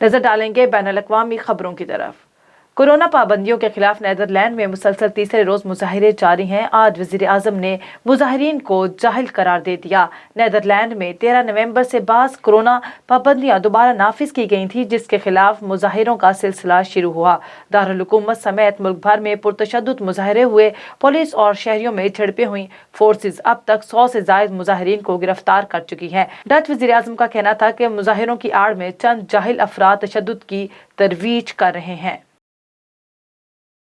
نظر ڈالیں گے بین الاقوامی خبروں کی طرف۔ کورونا پابندیوں کے خلاف نیدرلینڈ میں مسلسل تیسرے روز مظاہرے جاری ہیں۔ آج وزیر اعظم نے مظاہرین کو جاہل قرار دے دیا۔ نیدرلینڈ میں 13 نومبر سے بعض کورونا پابندیاں دوبارہ نافذ کی گئی تھیں، جس کے خلاف مظاہروں کا سلسلہ شروع ہوا۔ دارالحکومت سمیت ملک بھر میں پرتشدد مظاہرے ہوئے، پولیس اور شہریوں میں جھڑپیں ہوئیں۔ فورسز اب تک 100 سے زائد مظاہرین کو گرفتار کر چکی ہیں۔ ڈچ وزیر اعظم کا کہنا تھا کہ مظاہروں کی آڑ میں چند جاہل افراد تشدد کی ترویج کر رہے ہیں۔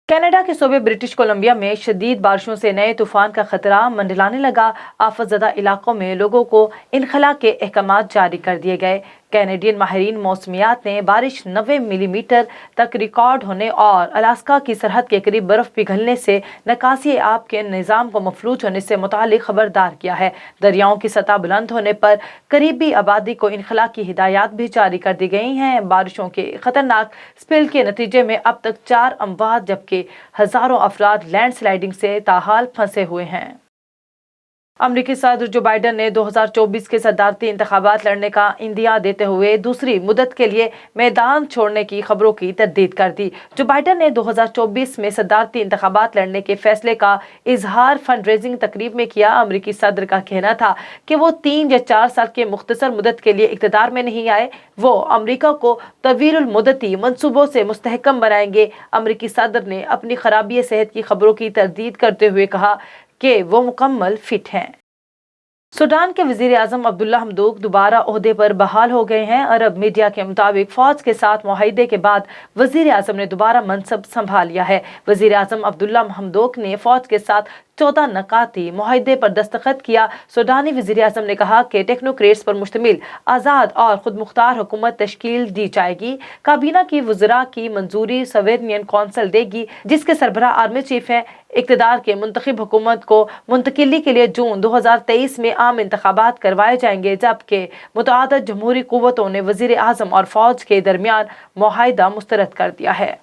کینیڈا کے صوبے برٹش کولمبیا میں شدید بارشوں سے نئے طوفان کا خطرہ منڈلانے لگا۔ آفت زدہ علاقوں میں لوگوں کو انخلاء کے احکامات جاری کر دیے گئے۔ کینیڈین ماہرین موسمیات نے بارش 90 ملی میٹر تک ریکارڈ ہونے اور الاسکا کی سرحد کے قریب برف پگھلنے سے نکاسی آب کے نظام کو مفلوج ہونے سے متعلق خبردار کیا ہے۔ دریاؤں کی سطح بلند ہونے پر قریبی آبادی کو انخلاء کی ہدایات بھی جاری کر دی گئی ہیں۔ بارشوں کے خطرناک سپل کے نتیجے میں اب تک 4 اموات جبکہ ہزاروں افراد لینڈ سلائیڈنگ سے تاحال پھنسے ہوئے ہیں۔ امریکی صدر جو بائیڈن نے 2024 کے صدارتی انتخابات لڑنے کا اندیا دیتے ہوئے دوسری مدت کے لیے میدان چھوڑنے کی خبروں کی تردید کر دی۔ جو بائیڈن نے 2024 میں صدارتی انتخابات لڑنے کے فیصلے کا اظہار فنڈ ریزنگ تقریب میں کیا۔ امریکی صدر کا کہنا تھا کہ وہ 3 یا 4 سال کے مختصر مدت کے لیے اقتدار میں نہیں آئے، وہ امریکہ کو طویل المدتی منصوبوں سے مستحکم بنائیں گے۔ امریکی صدر نے اپنی خرابی صحت کی خبروں کی تردید کرتے ہوئے کہا کہ وہ مکمل فٹ ہیں۔ سوڈان کے وزیر اعظم عبداللہ حمدوک دوبارہ عہدے پر بحال ہو گئے ہیں۔ عرب میڈیا کے مطابق فوج کے ساتھ معاہدے کے بعد وزیر اعظم نے دوبارہ منصب سنبھال لیا ہے۔ وزیر اعظم عبداللہ حمدوک نے فوج کے ساتھ 14 نکاتی معاہدے پر دستخط کیا۔ سوڈانی وزیر اعظم نے کہا کہ ٹیکنوکریٹس پر مشتمل آزاد اور خود مختار حکومت تشکیل دی جائے گی۔ کابینہ کی وزراء کی منظوری سویرین کونسل دے گی، جس کے سربراہ آرمی چیف ہیں۔ اقتدار کے منتخب حکومت کو منتقلی کے لیے جون 2023 میں عام انتخابات کروائے جائیں گے، جبکہ متعدد جمہوری قوتوں نے وزیر اعظم اور فوج کے درمیان معاہدہ مسترد کر دیا ہے۔